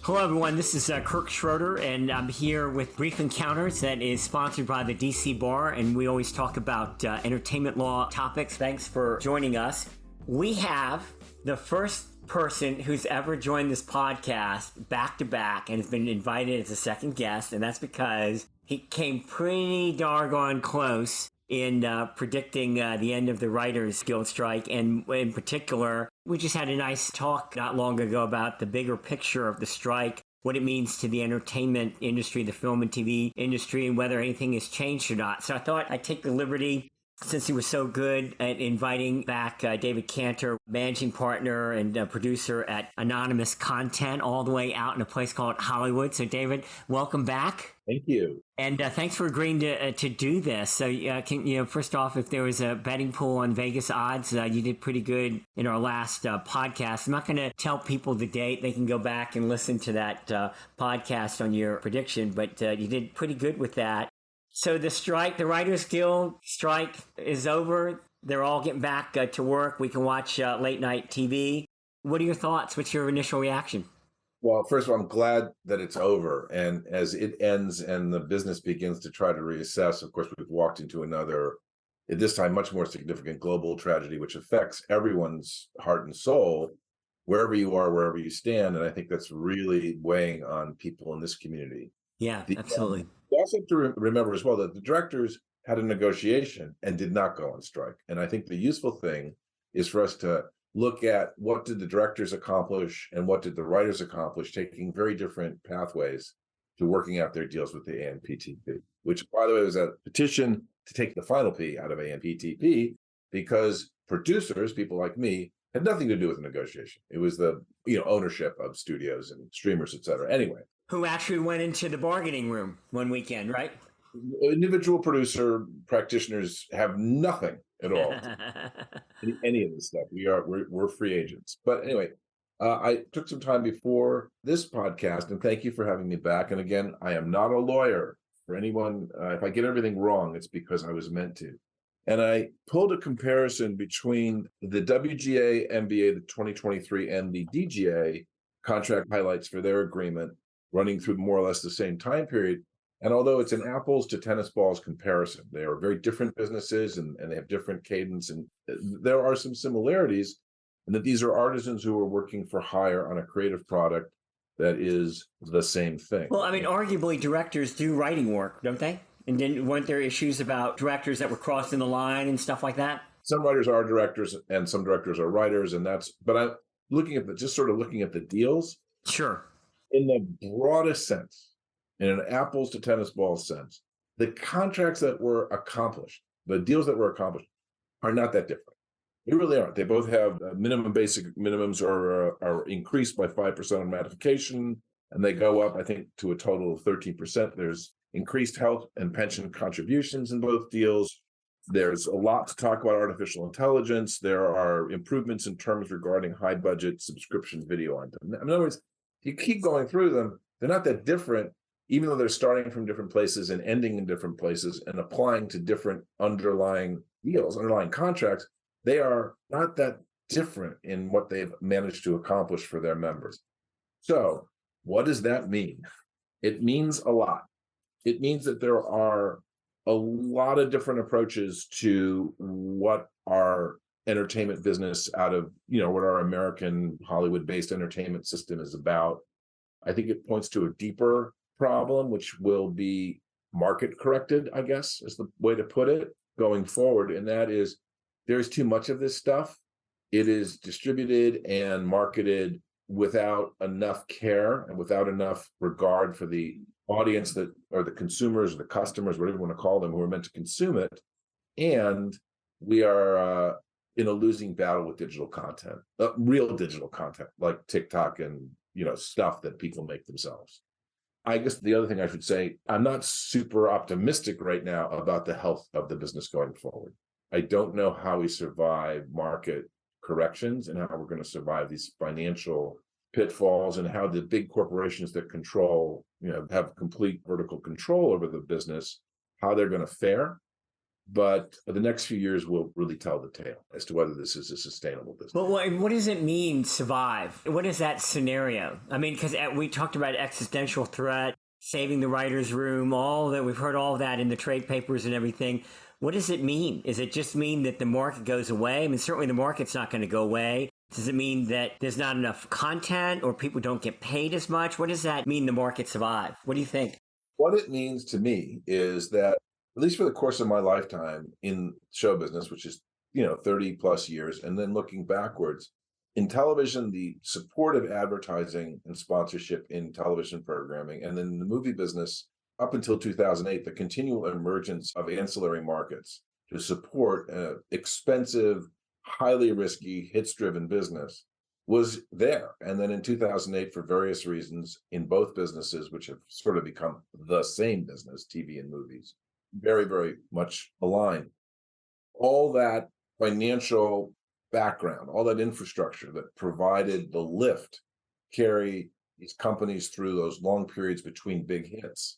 Hello, everyone. This is Kirk Schroder, and I'm here with Brief Encounters that is sponsored by the DC Bar, and we always talk about entertainment law topics. Thanks for joining us. We have the first person who's ever joined this podcast back to back and has been invited as a second guest, and that's because he came pretty doggone close in predicting the end of the Writers Guild strike. And in particular, we just had a nice talk not long ago about the bigger picture of the strike, what it means to the entertainment industry, the film and TV industry, and whether anything has changed or not. So I thought I'd take the liberty, since he was so good at inviting back David Kanter, managing partner and producer at Anonymous Content, all the way out in a place called Hollywood. So David, welcome back. Thank you. And thanks for agreeing to do this. So, first off, if there was a betting pool on Vegas odds, you did pretty good in our last podcast. I'm not going to tell people the date. They can go back and listen to that podcast on your prediction, but you did pretty good with that. So the strike, the Writers Guild strike is over. They're all getting back to work. We can watch late night TV. What are your thoughts? What's your initial reaction? Well, first of all, I'm glad that it's over. And as it ends and the business begins to try to reassess, of course, we've walked into another, at this time, much more significant global tragedy, which affects everyone's heart and soul, wherever you are, wherever you stand. And I think that's really weighing on people in this community. Yeah, absolutely. We also have to remember as well that the directors had a negotiation and did not go on strike. And I think the useful thing is for us to look at what did the directors accomplish and what did the writers accomplish, taking very different pathways to working out their deals with the AMPTP, which, by the way, was a petition to take the final P out of AMPTP because producers, people like me, had nothing to do with the negotiation. It was the ownership of studios and streamers, et cetera. Anyway. Who actually went into the bargaining room one weekend, right? Individual producer practitioners have nothing at all in any of this stuff. We're free agents. But anyway, I took some time before this podcast, and thank you for having me back. And again, I am not a lawyer. For anyone, if I get everything wrong, it's because I was meant to. And I pulled a comparison between the WGA, NBA, the 2023, and the DGA contract highlights for their agreement, running through more or less the same time period. And although it's an apples to tennis balls comparison, they are very different businesses and they have different cadence. And there are some similarities in that these are artisans who are working for hire on a creative product that is the same thing. Well, I mean, arguably directors do writing work, don't they? And weren't there issues about directors that were crossing the line and stuff like that? Some writers are directors and some directors are writers, but I'm looking at looking at the deals. Sure. In the broadest sense, in an apples to tennis ball sense, the contracts that were accomplished, the deals that were accomplished, are not that different. They really aren't. They both have basic minimums are increased by 5% on ratification, and they go up, I think, to a total of 13%. There's increased health and pension contributions in both deals. There's a lot to talk about artificial intelligence. There are improvements in terms regarding high budget subscription video on demand. In other words, you keep going through them, they're not that different, even though they're starting from different places and ending in different places and applying to different underlying deals, underlying contracts. They are not that different in what they've managed to accomplish for their members. So what does that mean? It means a lot. It means that there are a lot of different approaches to what our entertainment business out of, what our American Hollywood-based entertainment system is about. I think it points to a deeper problem, which will be market corrected, I guess, is the way to put it going forward. And that is, there's too much of this stuff. It is distributed and marketed without enough care and without enough regard for the audience that, or the consumers, or the customers, whatever you want to call them, who are meant to consume it. And we are in a losing battle with digital content, real digital content like TikTok and stuff that people make themselves. I guess the other thing I should say, I'm not super optimistic right now about the health of the business going forward. I don't know how we survive market corrections and how we're going to survive these financial pitfalls and how the big corporations that control, have complete vertical control over the business, how they're going to fare. But the next few years will really tell the tale as to whether this is a sustainable business. But what does it mean, survive? What is that scenario? I mean, because we talked about existential threat, saving the writer's room, all that. We've heard all that in the trade papers and everything. What does it mean? Does it just mean that the market goes away? I mean, certainly the market's not going to go away. Does it mean that there's not enough content or people don't get paid as much? What does that mean the market survive? What do you think? What it means to me is that, at least for the course of my lifetime in show business, which is, 30 plus years, and then looking backwards, in television, the support of advertising and sponsorship in television programming, and then in the movie business, up until 2008, the continual emergence of ancillary markets to support expensive, highly risky, hits-driven business was there. And then in 2008, for various reasons, in both businesses, which have sort of become the same business, TV and movies, very, very much aligned, all that financial background, all that infrastructure that provided the lift, carry these companies through those long periods between big hits,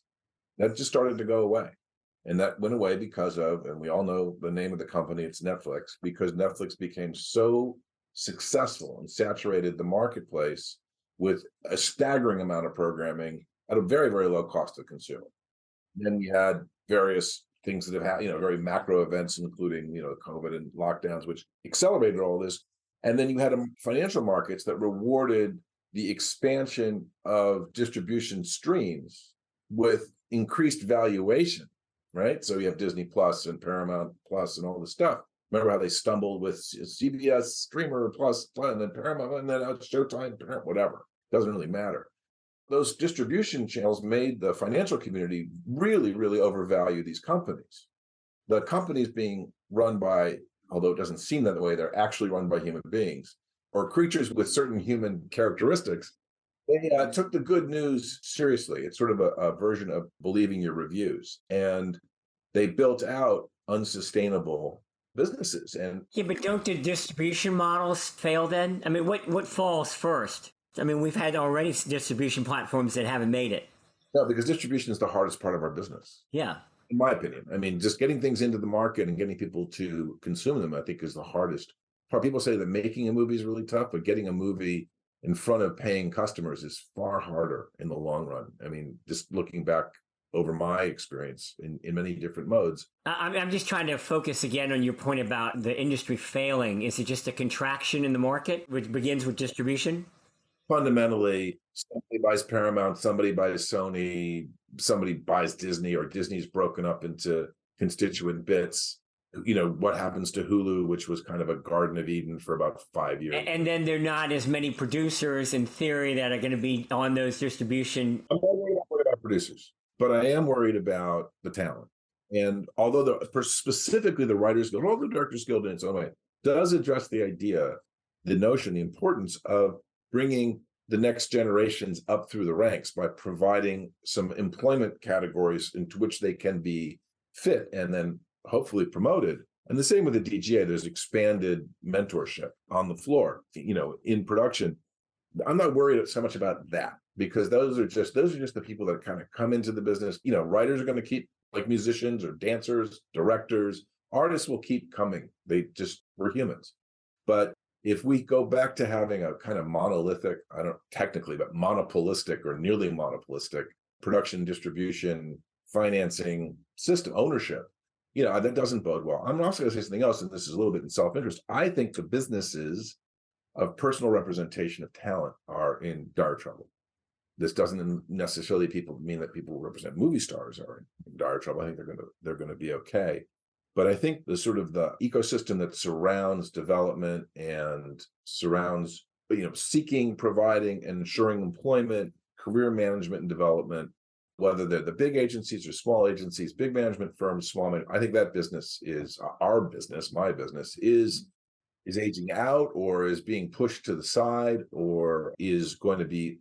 that just started to go away. And that went away because of, and we all know the name of the company, it's Netflix, because Netflix became so successful and saturated the marketplace with a staggering amount of programming at a very, very low cost to consume. Then we had various things that have happened, very macro events, including, COVID and lockdowns, which accelerated all this. And then you had financial markets that rewarded the expansion of distribution streams with increased valuation, right? So you have Disney Plus and Paramount Plus and all this stuff. Remember how they stumbled with CBS Streamer Plus, and then Paramount, and then Showtime, Paramount, whatever. Doesn't really matter. Those distribution channels made the financial community really, really overvalue these companies. The companies being run by, although it doesn't seem that way, they're actually run by human beings or creatures with certain human characteristics. They took the good news seriously. It's sort of a version of believing your reviews. And they built out unsustainable businesses. And yeah, but don't the distribution models fail then? I mean, what falls first? I mean, we've had already distribution platforms that haven't made it. No, because distribution is the hardest part of our business. Yeah. In my opinion. I mean, just getting things into the market and getting people to consume them, I think, is the hardest part. People say that making a movie is really tough, but getting a movie in front of paying customers is far harder in the long run. I mean, just looking back over my experience in many different modes. I'm just trying to focus again on your point about the industry failing. Is it just a contraction in the market, which begins with distribution? Fundamentally, somebody buys Paramount, somebody buys Sony, somebody buys Disney, or Disney's broken up into constituent bits. What happens to Hulu, which was kind of a Garden of Eden for about 5 years. And then there are not as many producers in theory that are going to be on those distribution. I'm not worried about producers, but I am worried about the talent. And although specifically the Writers Guild, all the Directors Guild in its own way, does address the idea, the notion, the importance of bringing the next generations up through the ranks by providing some employment categories into which they can be fit and then hopefully promoted. And the same with the DGA, there's expanded mentorship on the floor, in production. I'm not worried so much about that, because those are just the people that kind of come into the business. Writers are going to keep, like musicians or dancers, directors, artists will keep coming. We're humans. But if we go back to having a kind of monolithic, I don't technically, but monopolistic or nearly monopolistic production, distribution, financing system, ownership, that doesn't bode well. I'm also going to say something else, and this is a little bit in self-interest. I think the businesses of personal representation of talent are in dire trouble. This doesn't necessarily mean that people who represent movie stars are in dire trouble. I think they're going to be okay. But I think the sort of the ecosystem that surrounds development and surrounds, seeking, providing, and ensuring employment, career management and development, whether they're the big agencies or small agencies, big management firms, I think that business is our business, my business is aging out, or is being pushed to the side, or is going to be,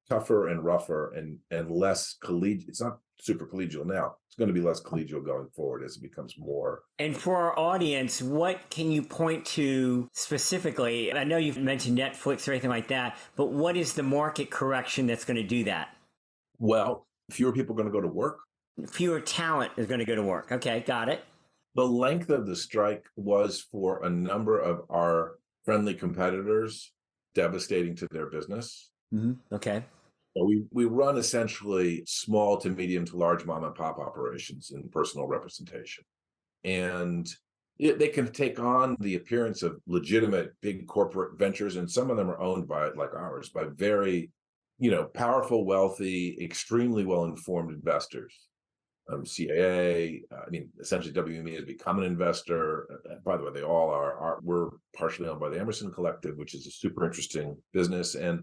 tougher and rougher and less collegial. It's not super collegial now. It's going to be less collegial going forward as it becomes more. And for our audience, what can you point to specifically? I know you've mentioned Netflix or anything like that, but what is the market correction that's going to do that? Well, fewer people are going to go to work. Fewer talent is going to go to work. Okay, got it. The length of the strike was for a number of our friendly competitors devastating to their business. Okay. So we run essentially small to medium to large mom and pop operations in personal representation. And they can take on the appearance of legitimate big corporate ventures, and some of them are owned by, like ours, by very, powerful, wealthy, extremely well-informed investors. CAA, essentially WME has become an investor. By the way, they all are. We're partially owned by the Emerson Collective, which is a super interesting business. And,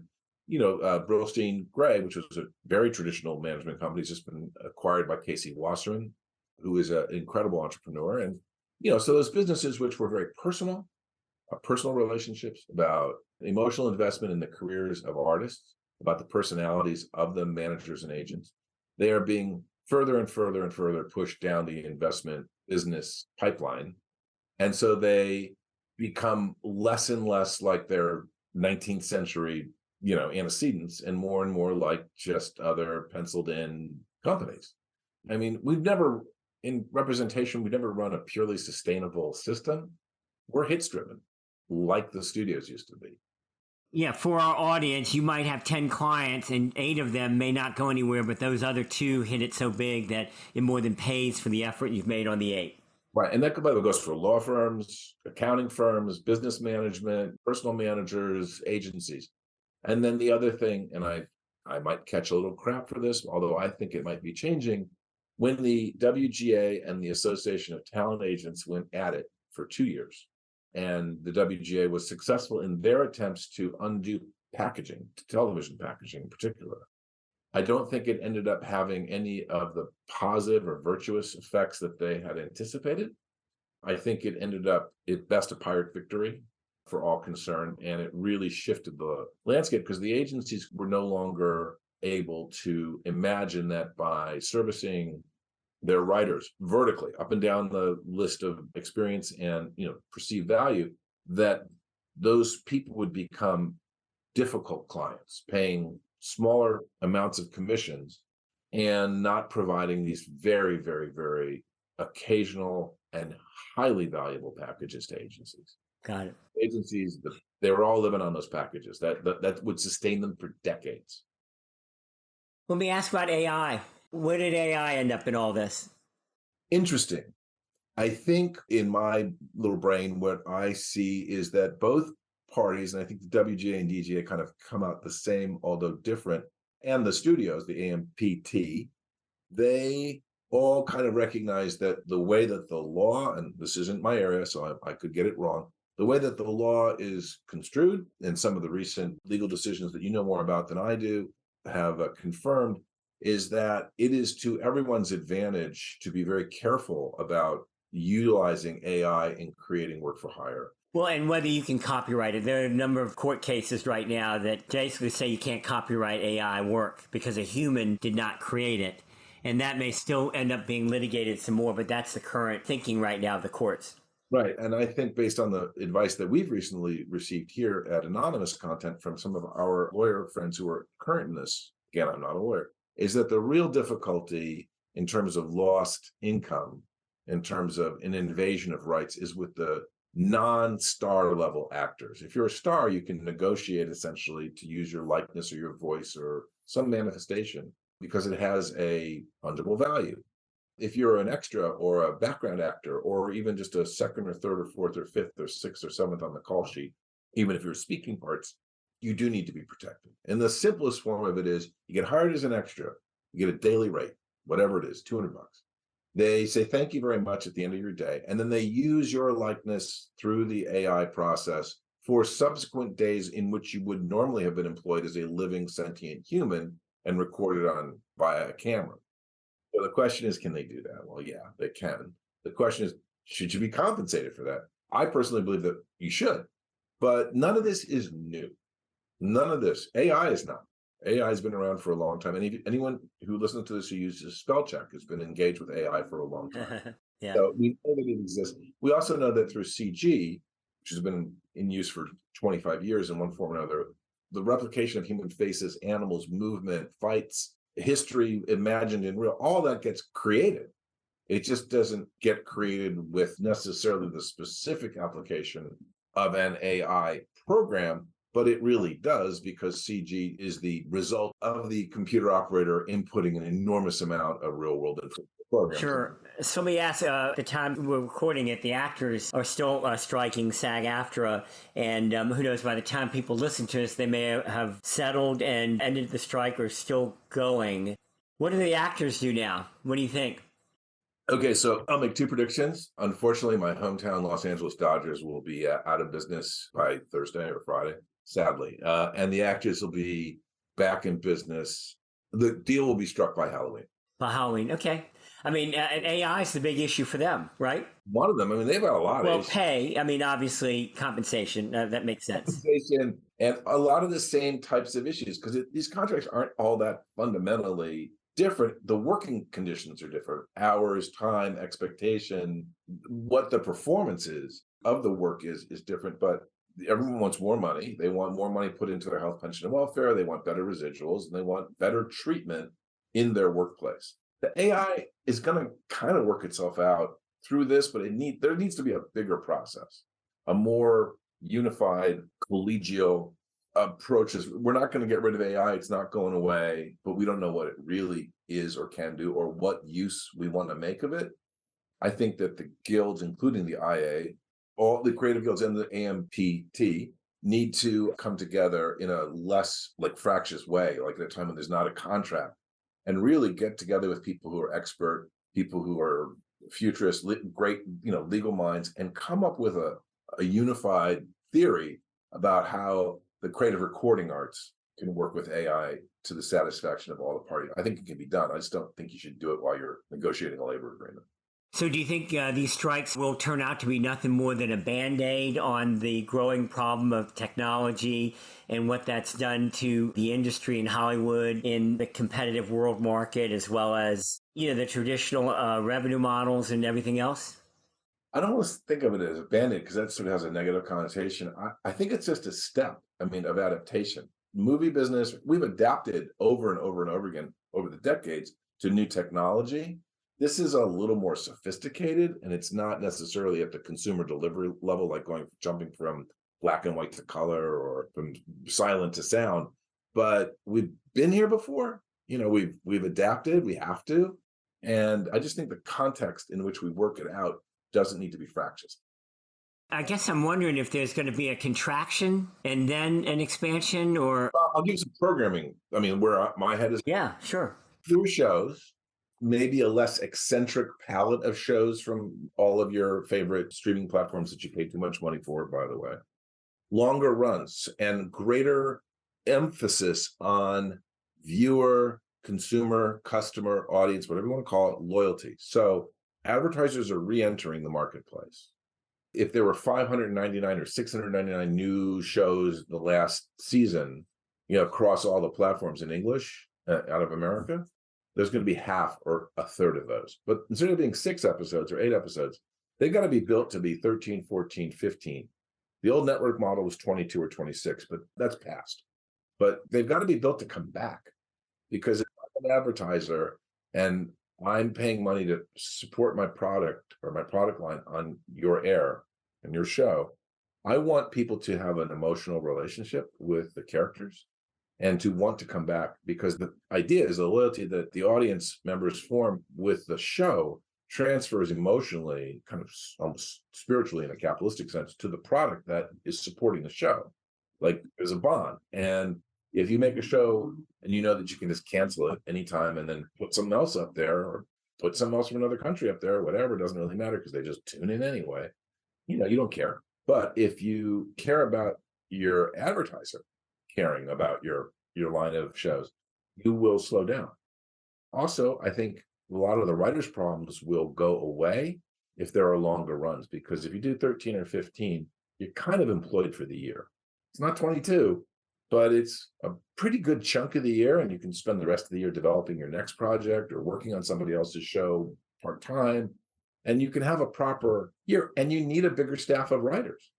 Brillstein Gray, which was a very traditional management company, has just been acquired by Casey Wasserman, who is an incredible entrepreneur. And, so those businesses, which were very personal relationships about emotional investment in the careers of artists, about the personalities of the managers and agents, they are being further and further and further pushed down the investment business pipeline. And so they become less and less like their 19th century, antecedents, and more like just other penciled in companies. In representation, we've never run a purely sustainable system. We're hits driven, like the studios used to be. Yeah, for our audience, you might have 10 clients and 8 of them may not go anywhere, but those other 2 hit it so big that it more than pays for the effort you've made on the 8. Right. And that, by the way, goes for law firms, accounting firms, business management, personal managers, agencies. And then the other thing, and I might catch a little crap for this, although I think it might be changing, when the WGA and the Association of Talent Agents went at it for 2 years, and the WGA was successful in their attempts to undo packaging, television packaging in particular, I don't think it ended up having any of the positive or virtuous effects that they had anticipated. I think it ended up, at best, a Pyrrhic victory for all concerned, and it really shifted the landscape because the agencies were no longer able to imagine that by servicing their writers vertically up and down the list of experience and perceived value, that those people would become difficult clients, paying smaller amounts of commissions and not providing these very, very, very occasional and highly valuable packages to agencies. Got it. Agencies, they were all living on those packages that would sustain them for decades. Let me ask about AI. Where did AI end up in all this? Interesting. I think in my little brain, what I see is that both parties, and I think the WGA and DGA kind of come out the same, although different, and the studios, the AMPT, they all kind of recognize that the way that the law, and this isn't my area, so I could get it wrong, the way that the law is construed, and some of the recent legal decisions that you know more about than I do have confirmed, is that it is to everyone's advantage to be very careful about utilizing AI in creating work for hire. Well, and whether you can copyright it. There are a number of court cases right now that basically say you can't copyright AI work because a human did not create it. And that may still end up being litigated some more, but that's the current thinking right now of the courts. Right. And I think based on the advice that we've recently received here at Anonymous Content from some of our lawyer friends who are current in this, again, I'm not a lawyer, is that the real difficulty in terms of lost income, in terms of an invasion of rights, is with the non-star level actors. If you're a star, you can negotiate essentially to use your likeness or your voice or some manifestation because it has a fungible value. If you're an extra or a background actor, or even just a second or third or fourth or fifth or sixth or seventh on the call sheet, even if you're speaking parts, you do need to be protected. And the simplest form of it is you get hired as an extra, you get a daily rate, whatever it is, $200. They say, thank you very much at the end of your day. And then they use your likeness through the AI process for subsequent days in which you would normally have been employed as a living sentient human and recorded on via a camera. So the question is, can they do that? Well, yeah, they can. The question is, should you be compensated for that? I personally believe that you should, but none of this is new. None of this. AI is not. AI has been around for a long time. And anyone who listens to this who uses spell check has been engaged with AI for a long time. Yeah. So we know that it exists. We also know that through CG, which has been in use for 25 years in one form or another, the replication of human faces, animals, movement, fights, history imagined in real, all that gets created. It just doesn't get created with necessarily the specific application of an AI program, but it really does because CG is the result of the computer operator inputting an enormous amount of real world programs. Sure. Somebody asked at the time we're recording it, the actors are still striking SAG-AFTRA, and who knows, by the time people listen to this, they may have settled and ended the strike or still going. What do the actors do now? What do you think? Okay, so I'll make two predictions. Unfortunately, my hometown Los Angeles Dodgers will be out of business by Thursday or Friday, sadly. And the actors will be back in business. The deal will be struck by Halloween. By Halloween, okay. I mean, and AI is the big issue for them, right? One of them, I mean, they've got a lot of Well, issues. pay, I mean, obviously compensation, that makes sense. Compensation and a lot of the same types of issues because these contracts aren't all that fundamentally different. The working conditions are different: hours, time, expectation, what the performance is of the work is different. But everyone wants more money. They want more money put into their health, pension, and welfare. They want better residuals, and they want better treatment in their workplace. The AI is going to kind of work itself out through this, but there needs to be a bigger process, a more unified, collegial approaches. We're not going to get rid of AI. It's not going away, but we don't know what it really is or can do or what use we want to make of it. I think that the guilds, including the IA, all the creative guilds and the AMPT, need to come together in a less like fractious way, like at a time when there's not a contract, and really get together with people who are expert, people who are futurists, great, legal minds, and come up with a unified theory about how the creative recording arts can work with AI to the satisfaction of all the parties. I think it can be done. I just don't think you should do it while you're negotiating a labor agreement. So do you think these strikes will turn out to be nothing more than a Band-Aid on the growing problem of technology and what that's done to the industry in Hollywood, in the competitive world market, as well as, the traditional revenue models and everything else? I don't want to think of it as a Band-Aid because that sort of has a negative connotation. I think it's just a step, of adaptation. Movie business, we've adapted over and over and over again over the decades to new technology. This is a little more sophisticated, and it's not necessarily at the consumer delivery level, like jumping from black and white to color or from silent to sound. But we've been here before. We've adapted. We have to, and I just think the context in which we work it out doesn't need to be fractious. I guess I'm wondering if there's going to be a contraction and then an expansion, or... I'll give you some programming. Where my head is. Yeah, sure. Fewer shows, maybe a less eccentric palette of shows from all of your favorite streaming platforms that you pay too much money for, by the way. Longer runs and greater emphasis on viewer, consumer, customer, audience, whatever you want to call it, loyalty. So advertisers are re-entering the marketplace. If there were 599 or 699 new shows the last season, across all the platforms in English out of America, there's going to be half or a third of those. But instead of being 6 episodes or 8 episodes, they've got to be built to be 13, 14, 15. The old network model was 22 or 26, but that's past. But they've got to be built to come back, because if I'm an advertiser and I'm paying money to support my product or my product line on your air and your show, I want people to have an emotional relationship with the characters and to want to come back, because the idea is the loyalty that the audience members form with the show transfers emotionally, kind of almost spiritually in a capitalistic sense, to the product that is supporting the show. Like there's a bond. And if you make a show and you know that you can just cancel it anytime and then put something else up there, or put something else from another country up there, whatever, it doesn't really matter because they just tune in anyway. You don't care. But if you care about your advertiser caring about your line of shows, you will slow down. Also, I think a lot of the writers' problems will go away if there are longer runs, because if you do 13 or 15, you're kind of employed for the year. It's not 22, but it's a pretty good chunk of the year, and you can spend the rest of the year developing your next project or working on somebody else's show part-time, and you can have a proper year. And you need a bigger staff of writers.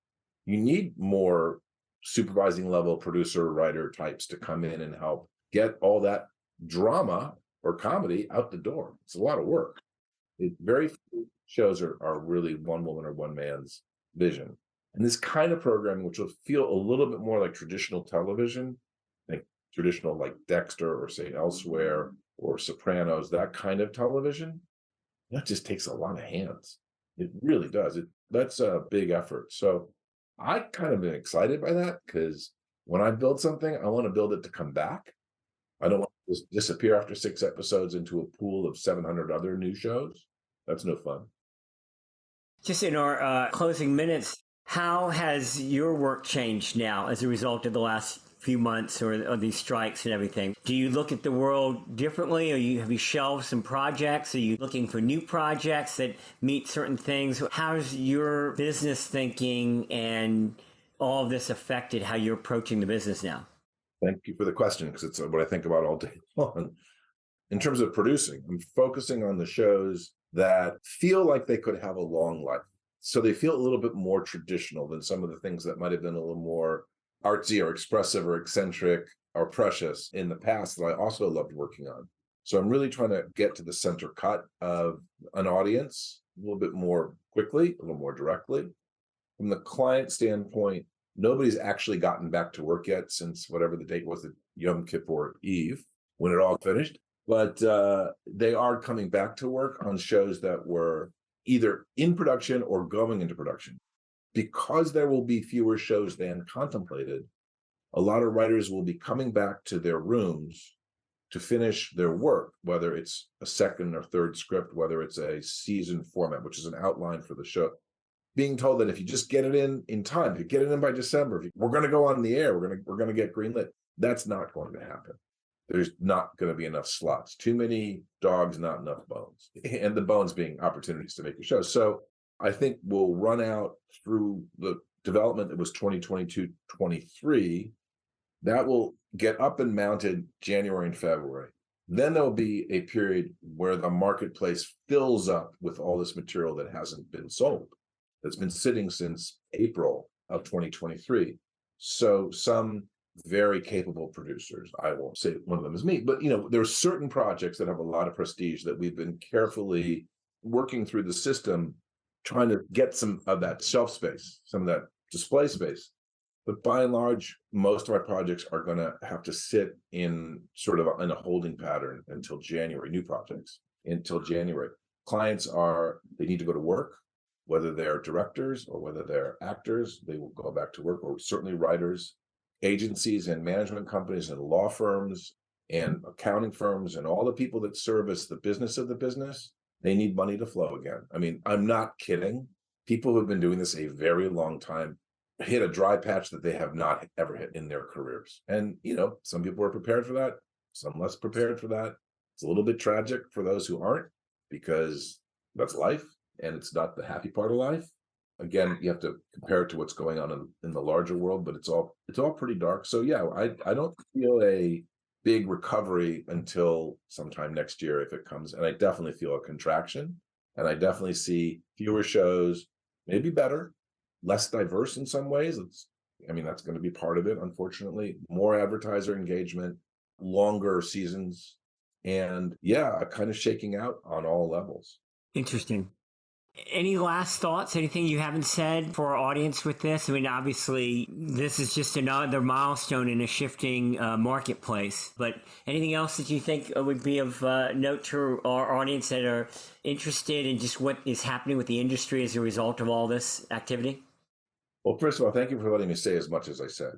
You need more supervising level producer writer types to come in and help get all that drama or comedy out the door. It's a lot of work. Very few shows are really one woman or one man's vision. And this kind of programming, which will feel a little bit more like traditional television, like traditional like Dexter or say Elsewhere or Sopranos, that kind of television, that just takes a lot of hands. It really does. That's a big effort. So I kind of been excited by that because when I build something, I want to build it to come back. I don't want to just disappear after 6 episodes into a pool of 700 other new shows. That's no fun. Just in our closing minutes, how has your work changed now as a result of the last few months or these strikes and everything? Do you look at the world differently? Have you shelved some projects? Are you looking for new projects that meet certain things? How's your business thinking and all of this affected how you're approaching the business now? Thank you for the question, because it's what I think about all day long. In terms of producing, I'm focusing on the shows that feel like they could have a long life. So they feel a little bit more traditional than some of the things that might have been a little more artsy or expressive or eccentric or precious in the past that I also loved working on. So I'm really trying to get to the center cut of an audience a little bit more quickly, a little more directly. From the client standpoint, nobody's actually gotten back to work yet since whatever the date was, the Yom Kippur Eve, when it all finished. But they are coming back to work on shows that were either in production or going into production. Because there will be fewer shows than contemplated, a lot of writers will be coming back to their rooms to finish their work, whether it's a second or third script, whether it's a season format, which is an outline for the show. Being told that if you just get it in time, if you get it in by December, we're going to go on the air, we're going to get greenlit. That's not going to happen. There's not going to be enough slots. Too many dogs, not enough bones. And the bones being opportunities to make a show. So I think we'll run out through the development that was 2022, 23. That will get up and mounted January and February. Then there'll be a period where the marketplace fills up with all this material that hasn't been sold, that's been sitting since April of 2023. So some very capable producers, I won't say one of them is me, but there are certain projects that have a lot of prestige that we've been carefully working through the system, trying to get some of that shelf space, some of that display space. But by and large, most of our projects are going to have to sit in sort of in a holding pattern until January, new projects until January. Clients they need to go to work, whether they're directors or whether they're actors, they will go back to work, or certainly writers. Agencies and management companies and law firms and accounting firms and all the people that service the business of the business, they need money to flow again. I mean, I'm not kidding. People who have been doing this a very long time hit a dry patch that they have not ever hit in their careers. And, some people are prepared for that, some less prepared for that. It's a little bit tragic for those who aren't, because that's life and it's not the happy part of life. Again, you have to compare it to what's going on in the larger world, but it's all pretty dark. So yeah, I don't feel a big recovery until sometime next year if it comes. And I definitely feel a contraction, and I definitely see fewer shows, maybe better, less diverse in some ways. That's going to be part of it, unfortunately. More advertiser engagement, longer seasons, and yeah, a kind of shaking out on all levels. Interesting. Any last thoughts? Anything you haven't said for our audience with this? I mean, obviously, this is just another milestone in a shifting marketplace. But anything else that you think would be of note to our audience that are interested in just what is happening with the industry as a result of all this activity? Well, first of all, thank you for letting me say as much as I said.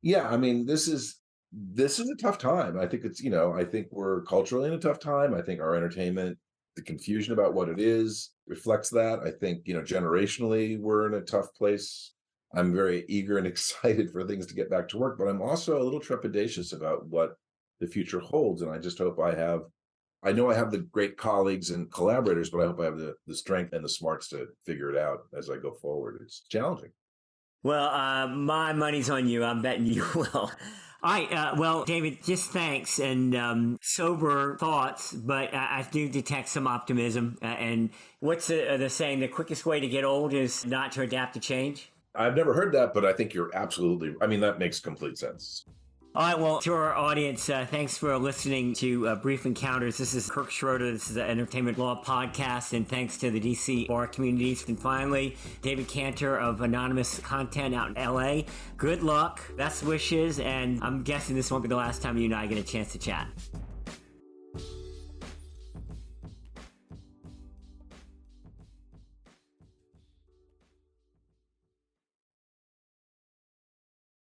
Yeah, this is a tough time. I think I think we're culturally in a tough time. I think our entertainment, the confusion about what it is, reflects that. I think, generationally, we're in a tough place. I'm very eager and excited for things to get back to work, but I'm also a little trepidatious about what the future holds. And I just hope I know I have the great colleagues and collaborators, but I hope I have the strength and the smarts to figure it out as I go forward. It's challenging. Well, my money's on you. I'm betting you will. All right. Well, David, just thanks and sober thoughts, but I do detect some optimism. And what's the saying? The quickest way to get old is not to adapt to change? I've never heard that, but I think you're absolutely, that makes complete sense. All right, well, to our audience, thanks for listening to Brief Encounters. This is Kirk Schroder. This is the Entertainment Law Podcast, and thanks to the DC bar communities. And finally, David Kanter of Anonymous Content out in LA. Good luck, best wishes, and I'm guessing this won't be the last time you and I get a chance to chat.